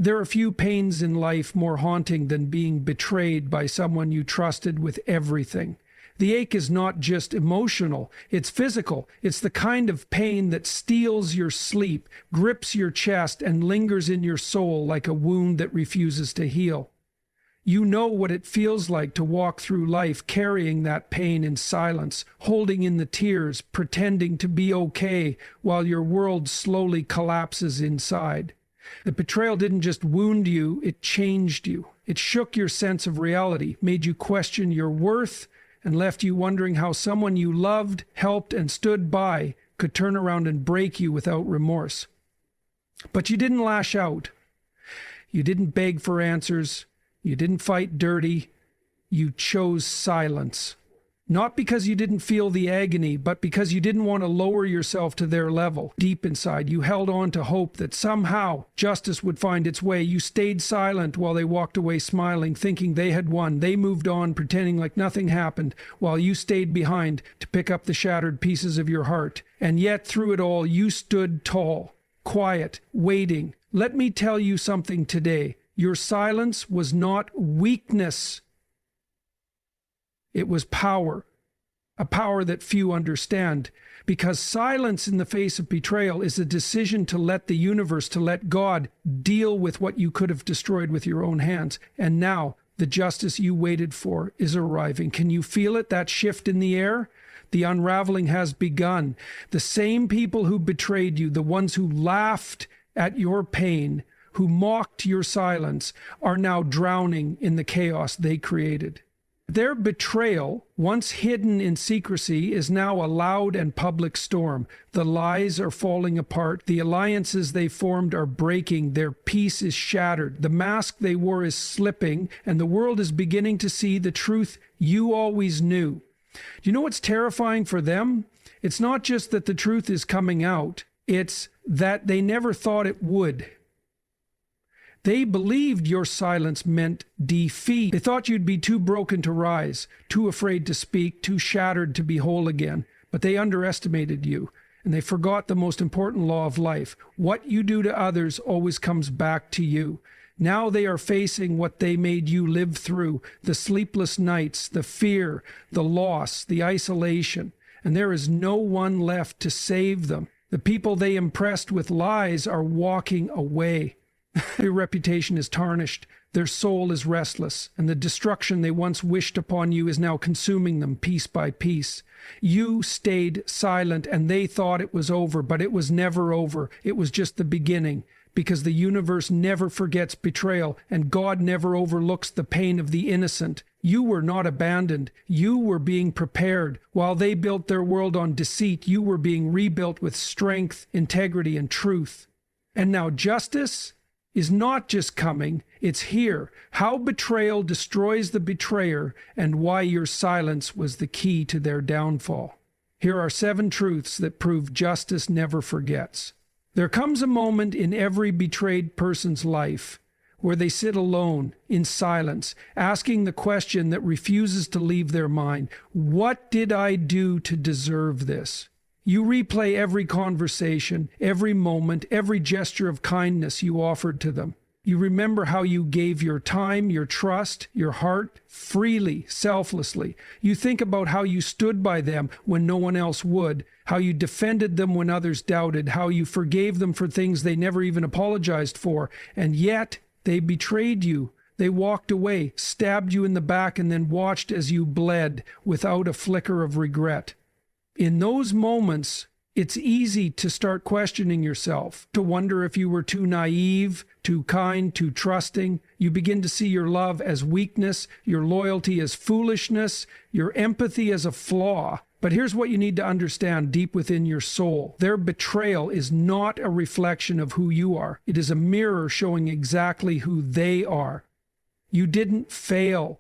There are few pains in life more haunting than being betrayed by someone you trusted with everything. The ache is not just emotional, it's physical. It's the kind of pain that steals your sleep, grips your chest, and lingers in your soul like a wound that refuses to heal. You know what it feels like to walk through life carrying that pain in silence, holding in the tears, pretending to be okay while your world slowly collapses inside. The betrayal didn't just wound you, it changed you. It shook your sense of reality, made you question your worth, and left you wondering how someone you loved, helped, and stood by could turn around and break you without remorse. But you didn't lash out. You didn't beg for answers. You didn't fight dirty. You chose silence. Not because you didn't feel the agony, but because you didn't want to lower yourself to their level. Deep inside, you held on to hope that somehow justice would find its way. You stayed silent while they walked away smiling, thinking they had won. They moved on, pretending like nothing happened, while you stayed behind to pick up the shattered pieces of your heart. And yet, through it all, you stood tall, quiet, waiting. Let me tell you something today. Your silence was not weakness. It was power, a power that few understand, because silence in the face of betrayal is a decision to let the universe, to let God deal with what you could have destroyed with your own hands. And now the justice you waited for is arriving. Can you feel it, that shift in the air? The unraveling has begun. The same people who betrayed you, the ones who laughed at your pain, who mocked your silence, are now drowning in the chaos they created. Their betrayal, once hidden in secrecy, is now a loud and public storm. The lies are falling apart. The alliances they formed are breaking. Their peace is shattered. The mask they wore is slipping, and the world is beginning to see the truth you always knew. Do you know what's terrifying for them? It's not just that the truth is coming out. It's that they never thought it would. They believed your silence meant defeat. They thought you'd be too broken to rise, too afraid to speak, too shattered to be whole again. But they underestimated you, and they forgot the most important law of life. What you do to others always comes back to you. Now they are facing what they made you live through, the sleepless nights, the fear, the loss, the isolation, and there is no one left to save them. The people they impressed with lies are walking away. Their reputation is tarnished, their soul is restless, and the destruction they once wished upon you is now consuming them piece by piece. You stayed silent, and they thought it was over, but it was never over. It was just the beginning, because the universe never forgets betrayal, and God never overlooks the pain of the innocent. You were not abandoned. You were being prepared. While they built their world on deceit, you were being rebuilt with strength, integrity, and truth. And now justice is not just coming, it's here. How betrayal destroys the betrayer, and why your silence was the key to their downfall. Here are 7 truths that prove justice never forgets. There comes a moment in every betrayed person's life where they sit alone in silence, asking the question that refuses to leave their mind: what did I do to deserve this? You replay every conversation, every moment, every gesture of kindness you offered to them. You remember how you gave your time, your trust, your heart, freely, selflessly. You think about how you stood by them when no one else would, how you defended them when others doubted, how you forgave them for things they never even apologized for, and yet they betrayed you. They walked away, stabbed you in the back, and then watched as you bled without a flicker of regret. In those moments, it's easy to start questioning yourself, to wonder if you were too naive, too kind, too trusting. You begin to see your love as weakness, your loyalty as foolishness, your empathy as a flaw. But here's what you need to understand deep within your soul. Their betrayal is not a reflection of who you are. It is a mirror showing exactly who they are. You didn't fail.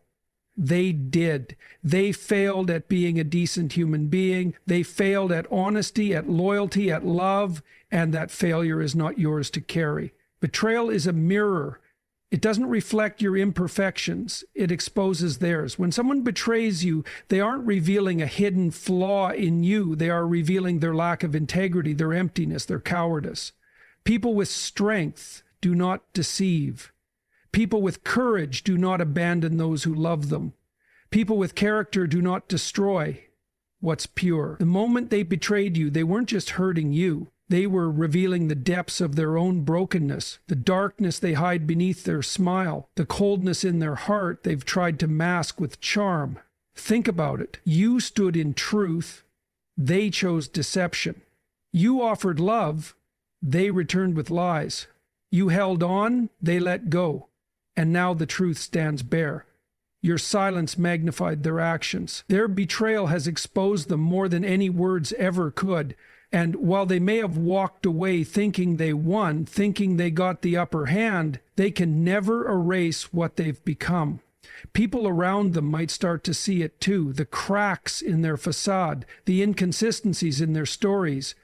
They did. They failed at being a decent human being. They failed at honesty, at loyalty, at love, and that failure is not yours to carry. Betrayal is a mirror. It doesn't reflect your imperfections. It exposes theirs. When someone betrays you, they aren't revealing a hidden flaw in you. They are revealing their lack of integrity, their emptiness, their cowardice. People with strength do not deceive. People with courage do not abandon those who love them. People with character do not destroy what's pure. The moment they betrayed you, they weren't just hurting you. They were revealing the depths of their own brokenness, the darkness they hide beneath their smile, the coldness in their heart they've tried to mask with charm. Think about it. You stood in truth. They chose deception. You offered love. They returned with lies. You held on. They let go. And now the truth stands bare. Your silence magnified their actions. Their betrayal has exposed them more than any words ever could. And while they may have walked away thinking they won, thinking they got the upper hand, they can never erase what they've become. People around them might start to see it too, the cracks in their facade, the inconsistencies in their stories,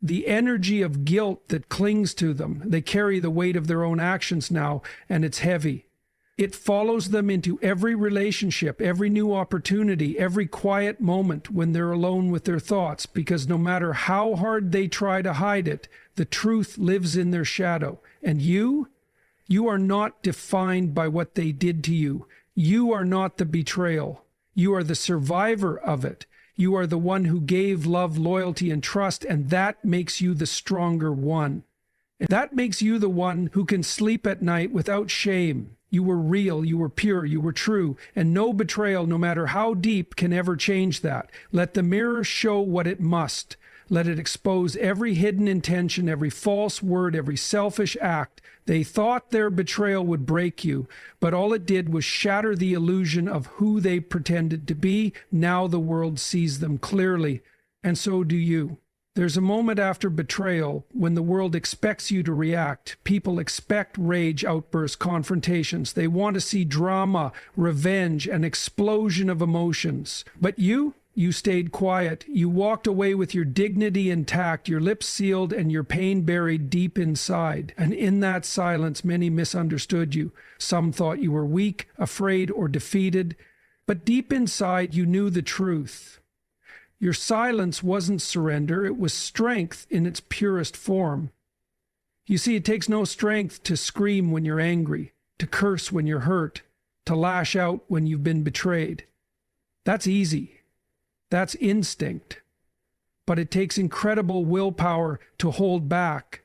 the energy of guilt that clings to them. They carry the weight of their own actions now, and it's heavy. It follows them into every relationship, every new opportunity, every quiet moment when they're alone with their thoughts, because no matter how hard they try to hide it, the truth lives in their shadow. And you are not defined by what they did to you. You are not the betrayal. You are the survivor of it. You are the one who gave love, loyalty, and trust, and that makes you the stronger one. And that makes you the one who can sleep at night without shame. You were real, you were pure, you were true, and no betrayal, no matter how deep, can ever change that. Let the mirror show what it must. Let it expose every hidden intention, every false word, every selfish act. They thought their betrayal would break you, but all it did was shatter the illusion of who they pretended to be. Now the world sees them clearly, and so do you. There's a moment after betrayal when the world expects you to react. People expect rage, outbursts, confrontations. They want to see drama, revenge, an explosion of emotions. But you stayed quiet. You walked away with your dignity intact, your lips sealed, and your pain buried deep inside. And in that silence, many misunderstood you. Some thought you were weak, afraid, or defeated. But deep inside, you knew the truth. Your silence wasn't surrender, it was strength in its purest form. You see, it takes no strength to scream when you're angry, to curse when you're hurt, to lash out when you've been betrayed. That's easy. That's instinct. But it takes incredible willpower to hold back,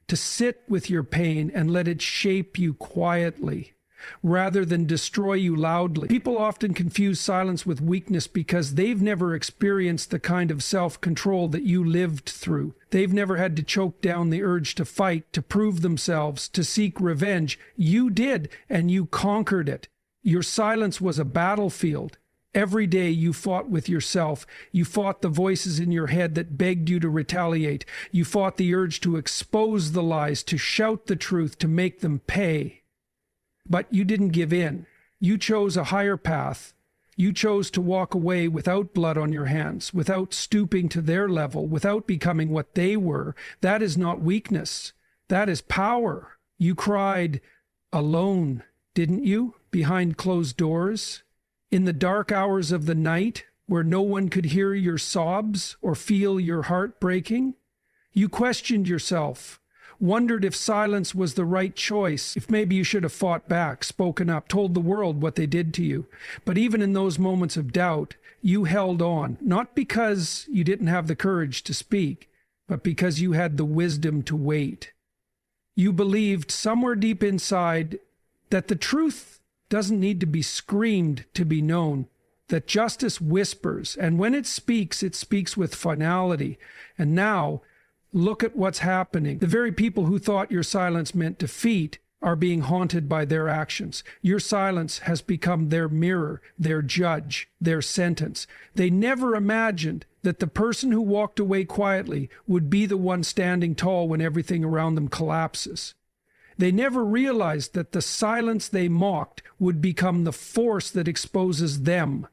to sit with your pain and let it shape you quietly, rather than destroy you loudly. People often confuse silence with weakness because they've never experienced the kind of self-control that you lived through. They've never had to choke down the urge to fight, to prove themselves, to seek revenge. You did, and you conquered it. Your silence was a battlefield. Every day you fought with yourself. You fought the voices in your head that begged you to retaliate. You fought the urge to expose the lies, to shout the truth, to make them pay. But you didn't give in. You chose a higher path. You chose to walk away without blood on your hands, without stooping to their level, without becoming what they were. That is not weakness. That is power. You cried alone, didn't you? Behind closed doors, in the dark hours of the night, where no one could hear your sobs or feel your heart breaking. You questioned yourself, wondered if silence was the right choice, if maybe you should have fought back, spoken up, told the world what they did to you. But even in those moments of doubt, you held on, not because you didn't have the courage to speak, but because you had the wisdom to wait. You believed somewhere deep inside that the truth doesn't need to be screamed to be known, that justice whispers, and when it speaks with finality. And now, look at what's happening. The very people who thought your silence meant defeat are being haunted by their actions. Your silence has become their mirror, their judge, their sentence. They never imagined that the person who walked away quietly would be the one standing tall when everything around them collapses. They never realized that the silence they mocked would become the force that exposes them.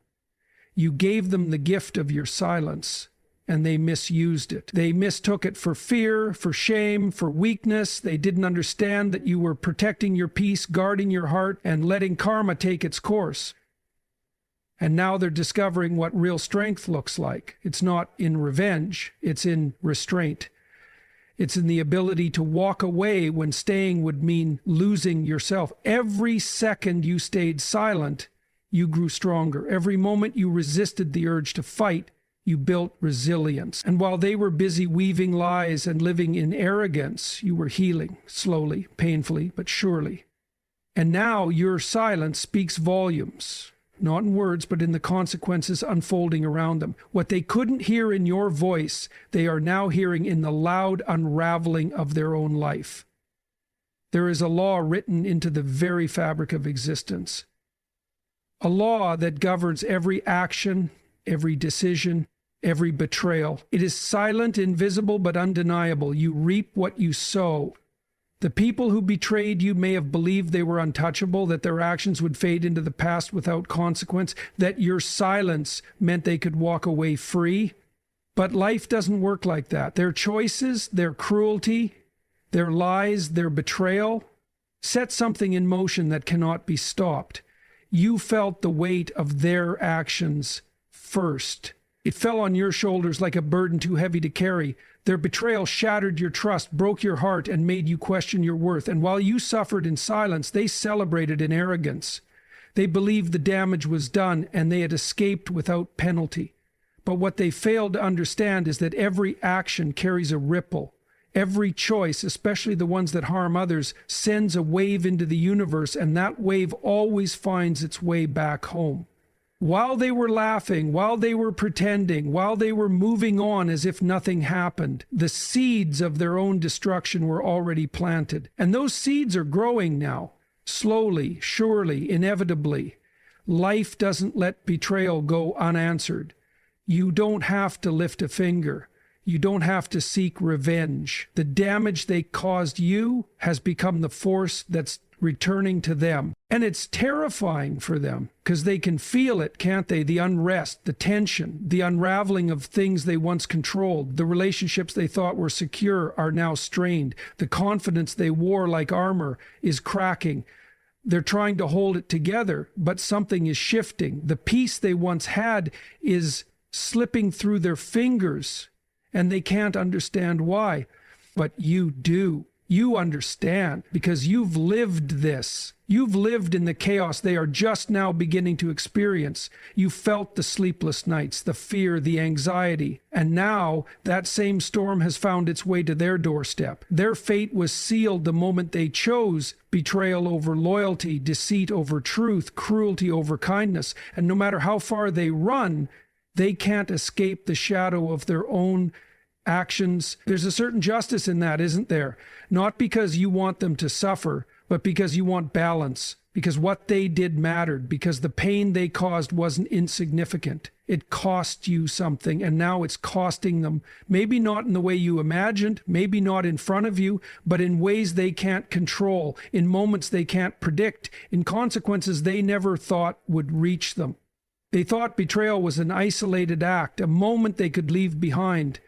You gave them the gift of your silence, and they misused it. They mistook it for fear, for shame, for weakness. They didn't understand that you were protecting your peace, guarding your heart, and letting karma take its course. And now they're discovering what real strength looks like. It's not in revenge, it's in restraint. It's in the ability to walk away when staying would mean losing yourself. Every second you stayed silent, you grew stronger. Every moment you resisted the urge to fight, you built resilience. And while they were busy weaving lies and living in arrogance, you were healing, slowly, painfully, but surely. And now your silence speaks volumes, not in words, but in the consequences unfolding around them. What they couldn't hear in your voice, they are now hearing in the loud unraveling of their own life. There is a law written into the very fabric of existence. A law that governs every action, every decision, every betrayal. It is silent, invisible, but undeniable. You reap what you sow. The people who betrayed you may have believed they were untouchable, that their actions would fade into the past without consequence, that your silence meant they could walk away free. But life doesn't work like that. Their choices, their cruelty, their lies, their betrayal set something in motion that cannot be stopped. You felt the weight of their actions first. It fell on your shoulders like a burden too heavy to carry. Their betrayal shattered your trust, broke your heart, and made you question your worth. And while you suffered in silence, they celebrated in arrogance. They believed the damage was done and they had escaped without penalty. But what they failed to understand is that every action carries a ripple. Every choice, especially the ones that harm others, sends a wave into the universe, and that wave always finds its way back home. While they were laughing, while they were pretending, while they were moving on as if nothing happened, the seeds of their own destruction were already planted. And those seeds are growing now, slowly, surely, inevitably. Life doesn't let betrayal go unanswered. You don't have to lift a finger. You don't have to seek revenge. The damage they caused you has become the force that's returning to them. And it's terrifying for them because they can feel it, can't they? The unrest, the tension, the unraveling of things they once controlled. The relationships they thought were secure are now strained. The confidence they wore like armor is cracking. They're trying to hold it together, but something is shifting. The peace they once had is slipping through their fingers, and they can't understand why. But you do. You understand because you've lived this. You've lived in the chaos they are just now beginning to experience. You felt the sleepless nights, the fear, the anxiety, and now that same storm has found its way to their doorstep. Their fate was sealed the moment they chose betrayal over loyalty, deceit over truth, cruelty over kindness. And no matter how far they run, they can't escape the shadow of their own actions. There's a certain justice in that, isn't there? Not because you want them to suffer, but because you want balance, because what they did mattered, because the pain they caused wasn't insignificant. It cost you something, and now it's costing them. Maybe not in the way you imagined, maybe not in front of you, but in ways they can't control, in moments they can't predict, in consequences they never thought would reach them. They thought betrayal was an isolated act, a moment they could leave behind.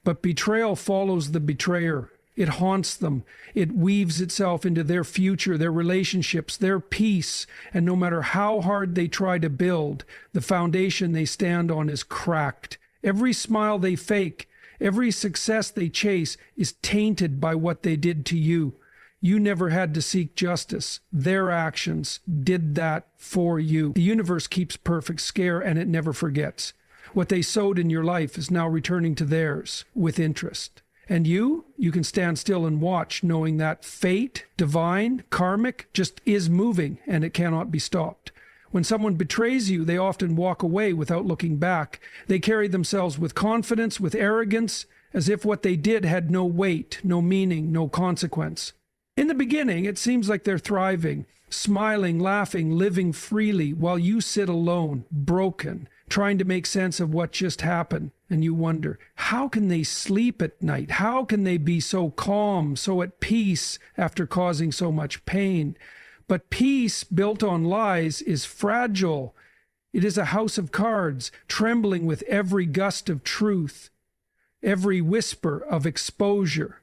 But betrayal follows the betrayer. It haunts them. It weaves itself into their future, their relationships, their peace. And no matter how hard they try to build, the foundation they stand on is cracked. Every smile they fake, every success they chase is tainted by what they did to you. You never had to seek justice. Their actions did that for you. The universe keeps perfect score, and it never forgets. What they sowed in your life is now returning to theirs with interest. And you can stand still and watch, knowing that fate, divine, karmic, just is moving and it cannot be stopped. When someone betrays you, they often walk away without looking back. They carry themselves with confidence, with arrogance, as if what they did had no weight, no meaning, no consequence. In the beginning, it seems like they're thriving, smiling, laughing, living freely, while you sit alone, broken, trying to make sense of what just happened. And you wonder, how can they sleep at night? How can they be so calm, so at peace after causing so much pain? But peace built on lies is fragile. It is a house of cards, trembling with every gust of truth, every whisper of exposure.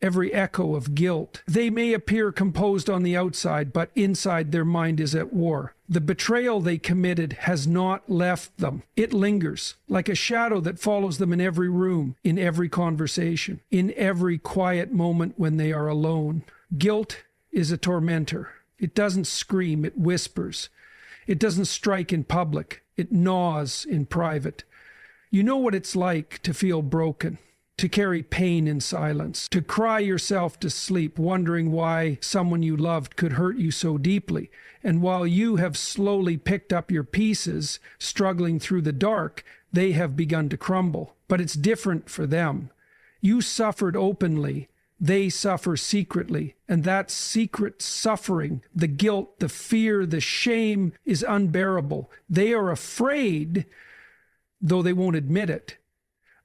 every echo of guilt. They may appear composed on the outside, but inside their mind is at war. The betrayal they committed has not left them. It lingers, like a shadow that follows them in every room, in every conversation, in every quiet moment when they are alone. Guilt is a tormentor. It doesn't scream, it whispers. It doesn't strike in public, it gnaws in private. You know what it's like to feel broken, to carry pain in silence, to cry yourself to sleep, wondering why someone you loved could hurt you so deeply. And while you have slowly picked up your pieces, struggling through the dark, they have begun to crumble. But it's different for them. You suffered openly, they suffer secretly. And that secret suffering, the guilt, the fear, the shame is unbearable. They are afraid, though they won't admit it.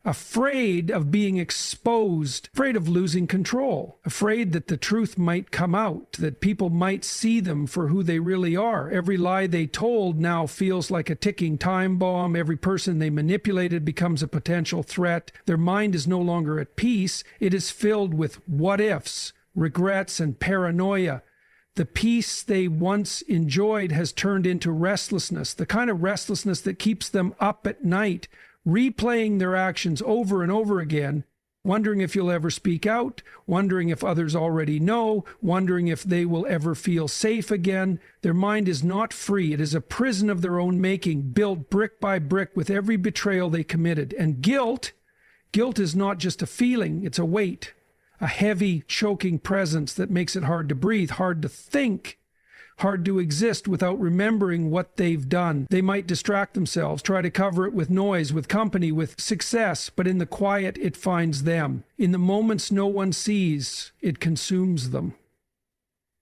Afraid of being exposed, afraid of losing control, afraid that the truth might come out, that people might see them for who they really are. Every lie they told now feels like a ticking time bomb. Every person they manipulated becomes a potential threat. Their mind is no longer at peace. It is filled with what ifs, regrets, and paranoia. The peace they once enjoyed has turned into restlessness, the kind of restlessness that keeps them up at night, replaying their actions over and over again, wondering if you'll ever speak out, wondering if others already know, wondering if they will ever feel safe again. Their mind is not free. It is a prison of their own making, built brick by brick with every betrayal they committed. And guilt is not just a feeling, it's a weight, a heavy, choking presence that makes it hard to breathe, hard to think, hard to exist without remembering what they've done. They might distract themselves, try to cover it with noise, with company, with success, but in the quiet, it finds them. In the moments no one sees, it consumes them.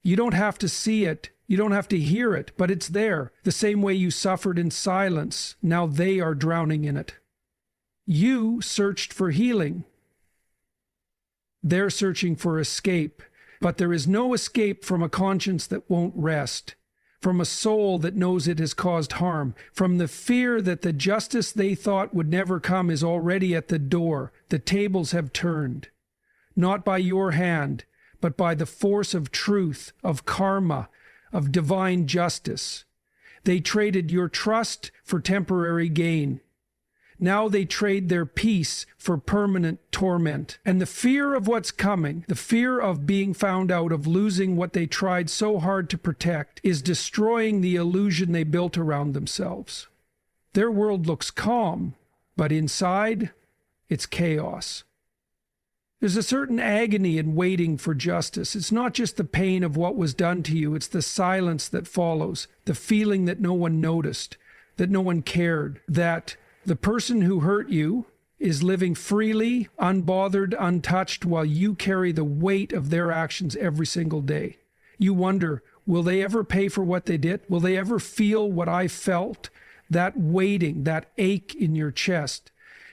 You don't have to see it, you don't have to hear it, but it's there. The same way you suffered in silence, now they are drowning in it. You searched for healing. They're searching for escape. But there is no escape from a conscience that won't rest, from a soul that knows it has caused harm, from the fear that the justice they thought would never come is already at the door. The tables have turned, not by your hand, but by the force of truth, of karma, of divine justice. They traded your trust for temporary gain. Now they trade their peace for permanent torment. And the fear of what's coming, the fear of being found out, of losing what they tried so hard to protect, is destroying the illusion they built around themselves. Their world looks calm, but inside, it's chaos. There's a certain agony in waiting for justice. It's not just the pain of what was done to you, it's the silence that follows, the feeling that no one noticed, that no one cared, that the person who hurt you is living freely, unbothered, untouched, while you carry the weight of their actions every single day. You wonder, will they ever pay for what they did? Will they ever feel what I felt? That waiting, that ache in your chest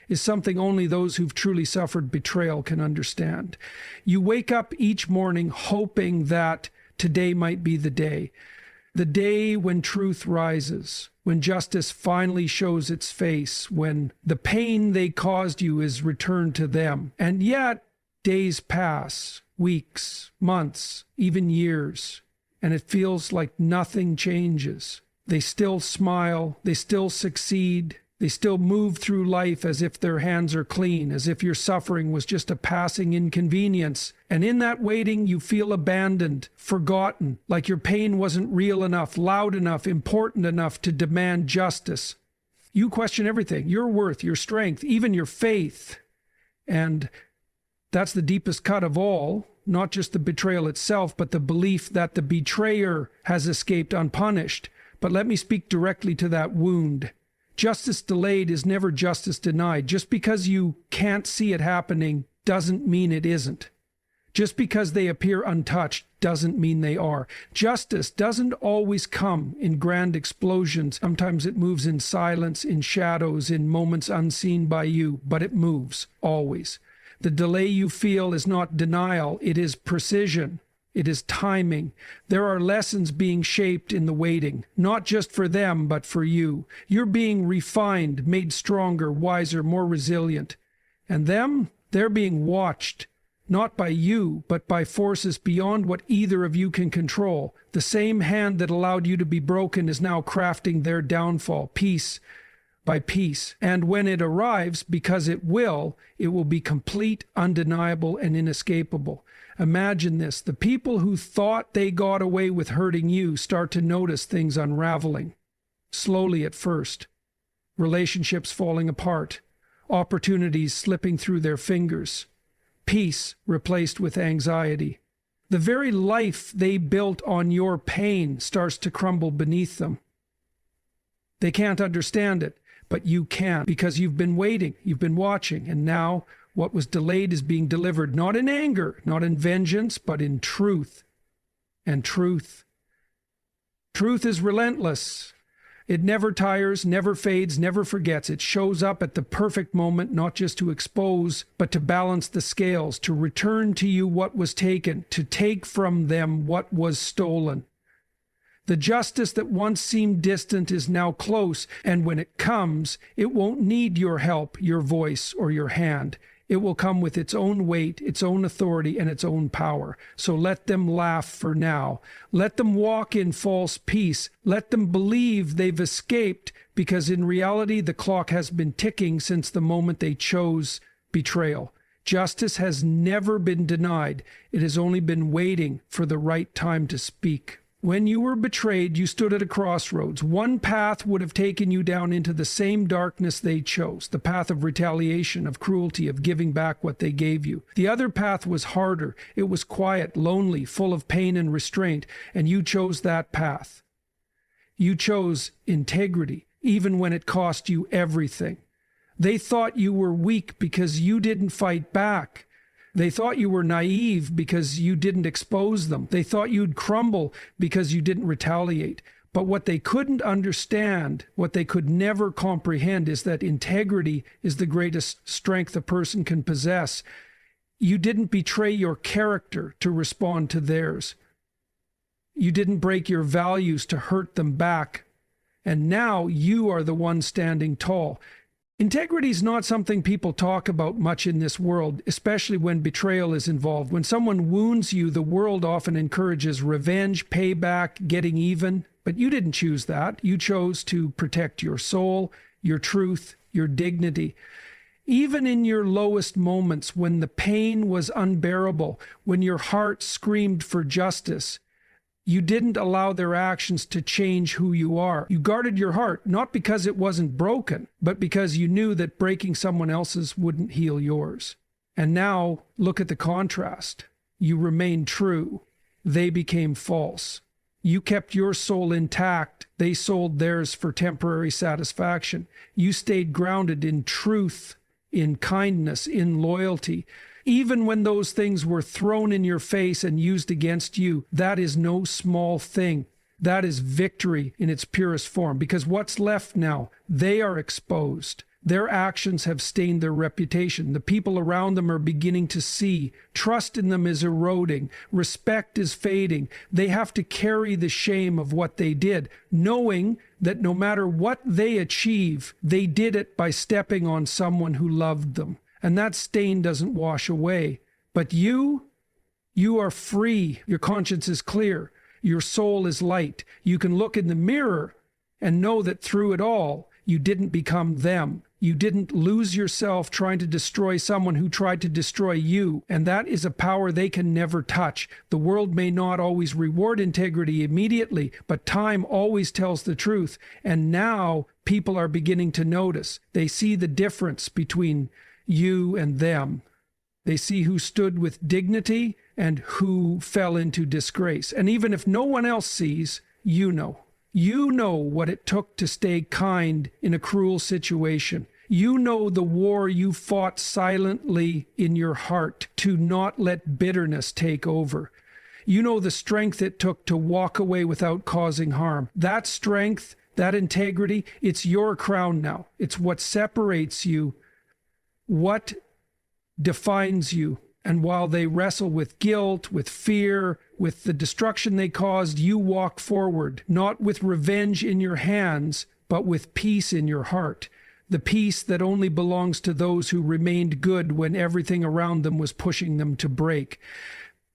is something only those who've truly suffered betrayal can understand. You wake up each morning hoping that today might be the day when truth rises, when justice finally shows its face, when the pain they caused you is returned to them. And yet, days pass, weeks, months, even years, and it feels like nothing changes. They still smile, they still succeed, they still move through life as if their hands are clean, as if your suffering was just a passing inconvenience. And in that waiting, you feel abandoned, forgotten, like your pain wasn't real enough, loud enough, important enough to demand justice. You question everything, your worth, your strength, even your faith. And that's the deepest cut of all, not just the betrayal itself, but the belief that the betrayer has escaped unpunished. But let me speak directly to that wound. Justice delayed is never justice denied. Just because you can't see it happening doesn't mean it isn't. Just because they appear untouched doesn't mean they are. Justice doesn't always come in grand explosions. Sometimes it moves in silence, in shadows, in moments unseen by you, but it moves, always. The delay you feel is not denial, it is precision. It is timing. There are lessons being shaped in the waiting, not just for them, but for you. You're being refined, made stronger, wiser, more resilient. And them, they're being watched. not by you, but by forces beyond what either of you can control. The same hand that allowed you to be broken is now crafting their downfall, piece by piece. And when it arrives, because it will be complete, undeniable, and inescapable. Imagine this. The people who thought they got away with hurting you start to notice things unraveling. Slowly at first. Relationships falling apart. Opportunities slipping through their fingers. Peace replaced with anxiety. The very life they built on your pain starts to crumble beneath them. They can't understand it, but you can, because you've been waiting, you've been watching, and now what was delayed is being delivered, not in anger, not in vengeance, but in truth. And truth is relentless. It never tires, never fades, never forgets. It shows up at the perfect moment, not just to expose, but to balance the scales, to return to you what was taken, to take from them what was stolen. The justice that once seemed distant is now close, and when it comes, it won't need your help, your voice, or your hand. It will come with its own weight, its own authority, and its own power. So let them laugh for now. Let them walk in false peace. Let them believe they've escaped, because in reality the clock has been ticking since the moment they chose betrayal. Justice has never been denied. It has only been waiting for the right time to speak. When you were betrayed, you stood at a crossroads. One path would have taken you down into the same darkness they chose, the path of retaliation, of cruelty, of giving back what they gave you. The other path was harder. It was quiet, lonely, full of pain and restraint, and you chose that path. You chose integrity, even when it cost you everything. They thought you were weak because you didn't fight back. They thought you were naive because you didn't expose them. They thought you'd crumble because you didn't retaliate. But what they couldn't understand, what they could never comprehend, is that integrity is the greatest strength a person can possess. You didn't betray your character to respond to theirs. You didn't break your values to hurt them back. And now you are the one standing tall. Integrity is not something people talk about much in this world, especially when betrayal is involved. When someone wounds you, the world often encourages revenge, payback, getting even. But you didn't choose that. You chose to protect your soul, your truth, your dignity. Even in your lowest moments, when the pain was unbearable, when your heart screamed for justice, you didn't allow their actions to change who you are. You guarded your heart, not because it wasn't broken, but because you knew that breaking someone else's wouldn't heal yours. And now, look at the contrast. You remained true. They became false. You kept your soul intact. They sold theirs for temporary satisfaction. You stayed grounded in truth, in kindness, in loyalty. Even when those things were thrown in your face and used against you, that is no small thing. That is victory in its purest form, because what's left now? They are exposed. Their actions have stained their reputation. The people around them are beginning to see. Trust in them is eroding. Respect is fading. They have to carry the shame of what they did, knowing that no matter what they achieve, they did it by stepping on someone who loved them. And that stain doesn't wash away. But you are free. Your conscience is clear. Your soul is light. You can look in the mirror and know that through it all, you didn't become them. You didn't lose yourself trying to destroy someone who tried to destroy you. And that is a power they can never touch. The world may not always reward integrity immediately, but time always tells the truth. And now people are beginning to notice. They see the difference between you and them. They see who stood with dignity and who fell into disgrace. And even if no one else sees, you know. You know what it took to stay kind in a cruel situation. You know the war you fought silently in your heart to not let bitterness take over. You know the strength it took to walk away without causing harm. That strength, that integrity, it's your crown now. It's what separates you, what defines you. And while they wrestle with guilt, with fear, with the destruction they caused, you walk forward, not with revenge in your hands, but with peace in your heart. the peace that only belongs to those who remained good when everything around them was pushing them to break.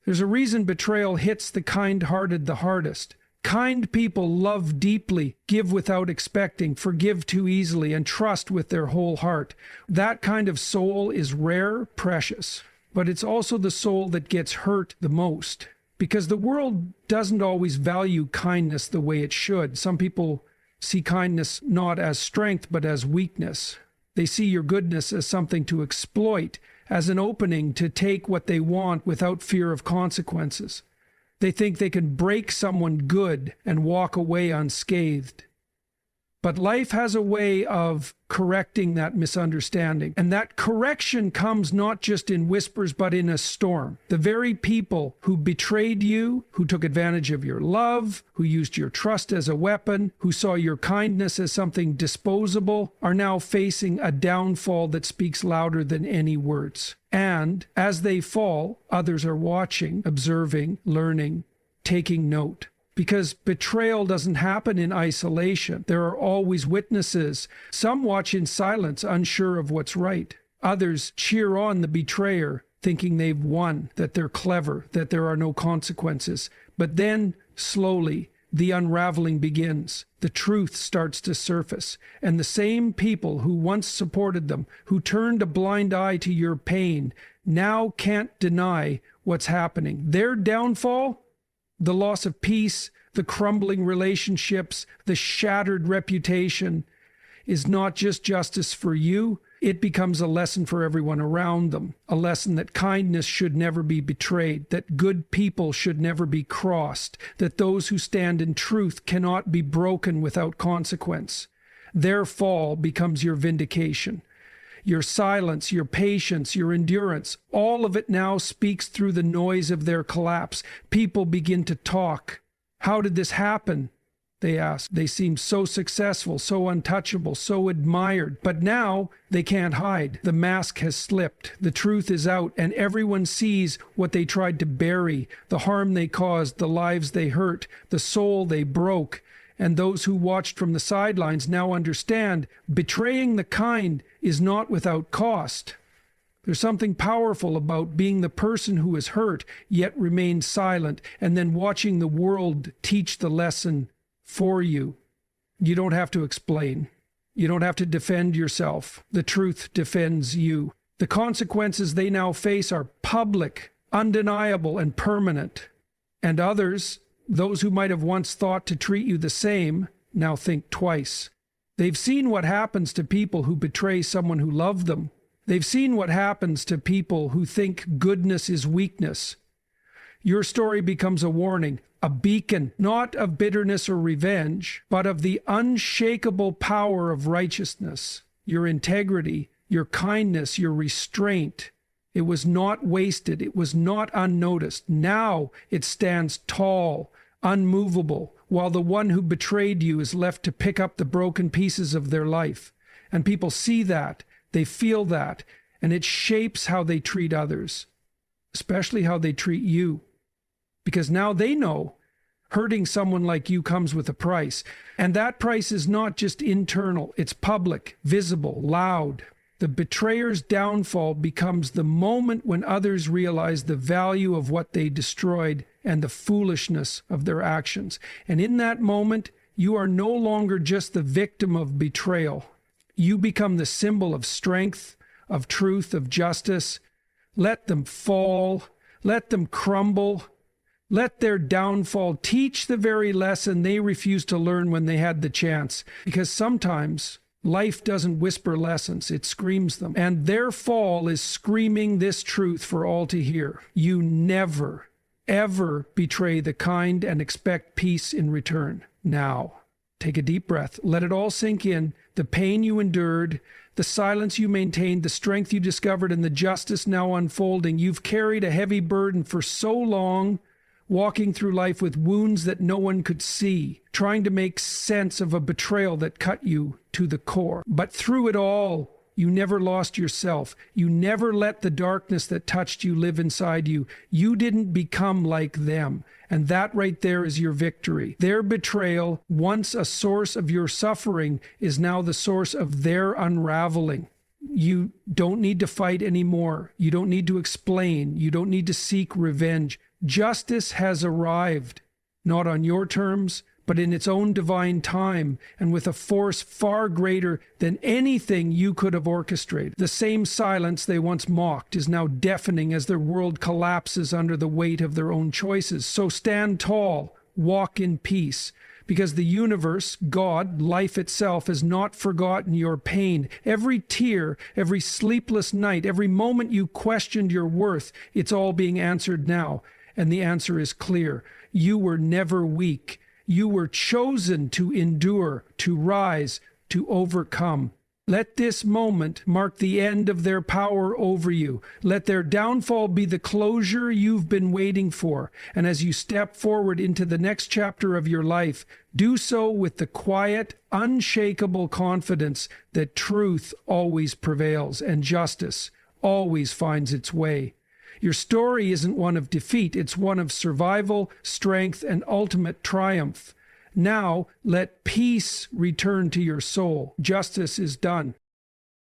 There's a reason betrayal hits the kind-hearted the hardest. Kind people love deeply, give without expecting, forgive too easily, and trust with their whole heart. That kind of soul is rare, precious, but it's also the soul that gets hurt the most. Because the world doesn't always value kindness the way it should. Some people see kindness not as strength, but as weakness. They see your goodness as something to exploit, as an opening to take what they want without fear of consequences. They think they can break someone good and walk away unscathed. But life has a way of correcting that misunderstanding. And that correction comes not just in whispers, but in a storm. The very people who betrayed you, who took advantage of your love, who used your trust as a weapon, who saw your kindness as something disposable, are now facing a downfall that speaks louder than any words. And as they fall, others are watching, observing, learning, taking note. Because betrayal doesn't happen in isolation. There are always witnesses. Some watch in silence, unsure of what's right. Others cheer on the betrayer, thinking they've won, that they're clever, that there are no consequences. But then, slowly, the unraveling begins. The truth starts to surface. And the same people who once supported them, who turned a blind eye to your pain, now can't deny what's happening. Their downfall, the loss of peace, the crumbling relationships, the shattered reputation, is not just justice for you. It becomes a lesson for everyone around them. A lesson that kindness should never be betrayed, that good people should never be crossed, that those who stand in truth cannot be broken without consequence. Their fall becomes your vindication. Your silence, your patience, your endurance, all of it now speaks through the noise of their collapse. People begin to talk. How did this happen? They ask. They seem so successful, so untouchable, so admired. But now they can't hide. The mask has slipped. The truth is out, and everyone sees what they tried to bury, the harm they caused, the lives they hurt, the soul they broke. And those who watched from the sidelines now understand betraying the kind is not without cost. There's something powerful about being the person who is hurt, yet remains silent, and then watching the world teach the lesson for you. You don't have to explain. You don't have to defend yourself. The truth defends you. The consequences they now face are public, undeniable, and permanent. And others, those who might have once thought to treat you the same, now think twice. They've seen what happens to people who betray someone who loved them. They've seen what happens to people who think goodness is weakness. Your story becomes a warning, a beacon, not of bitterness or revenge, but of the unshakable power of righteousness, your integrity, your kindness, your restraint. It was not wasted. It was not unnoticed. Now it stands tall, unmovable, while the one who betrayed you is left to pick up the broken pieces of their life. And people see that, they feel that, and it shapes how they treat others, especially how they treat you. Because now they know hurting someone like you comes with a price. And that price is not just internal, it's public, visible, loud. The betrayer's downfall becomes the moment when others realize the value of what they destroyed and the foolishness of their actions. And in that moment, you are no longer just the victim of betrayal. You become the symbol of strength, of truth, of justice. Let them fall. Let them crumble. Let their downfall teach the very lesson they refused to learn when they had the chance. Because sometimes life doesn't whisper lessons, it screams them. And their fall is screaming this truth for all to hear. You never, ever betray the kind and expect peace in return. Now, take a deep breath. Let it all sink in. The pain you endured, the silence you maintained, the strength you discovered, and the justice now unfolding. You've carried a heavy burden for so long, walking through life with wounds that no one could see, trying to make sense of a betrayal that cut you to the core. But through it all, You never lost yourself. You never let the darkness that touched you live inside you. You didn't become like them. And that right there is your victory. Their betrayal, once a source of your suffering, is now the source of their unraveling. You don't need to fight anymore. You don't need to explain. You don't need to seek revenge. Justice has arrived, not on your terms, but in its own divine time, and with a force far greater than anything you could have orchestrated. The same silence they once mocked is now deafening as their world collapses under the weight of their own choices. So stand tall, walk in peace, because the universe, God, life itself, has not forgotten your pain. Every tear, every sleepless night, every moment you questioned your worth, it's all being answered now. And the answer is clear. You were never weak. You were chosen to endure, to rise, to overcome. Let this moment mark the end of their power over you. Let their downfall be the closure you've been waiting for. And as you step forward into the next chapter of your life, do so with the quiet, unshakable confidence that truth always prevails and justice always finds its way. Your story isn't one of defeat, it's one of survival, strength, and ultimate triumph. Now, let peace return to your soul. Justice is done.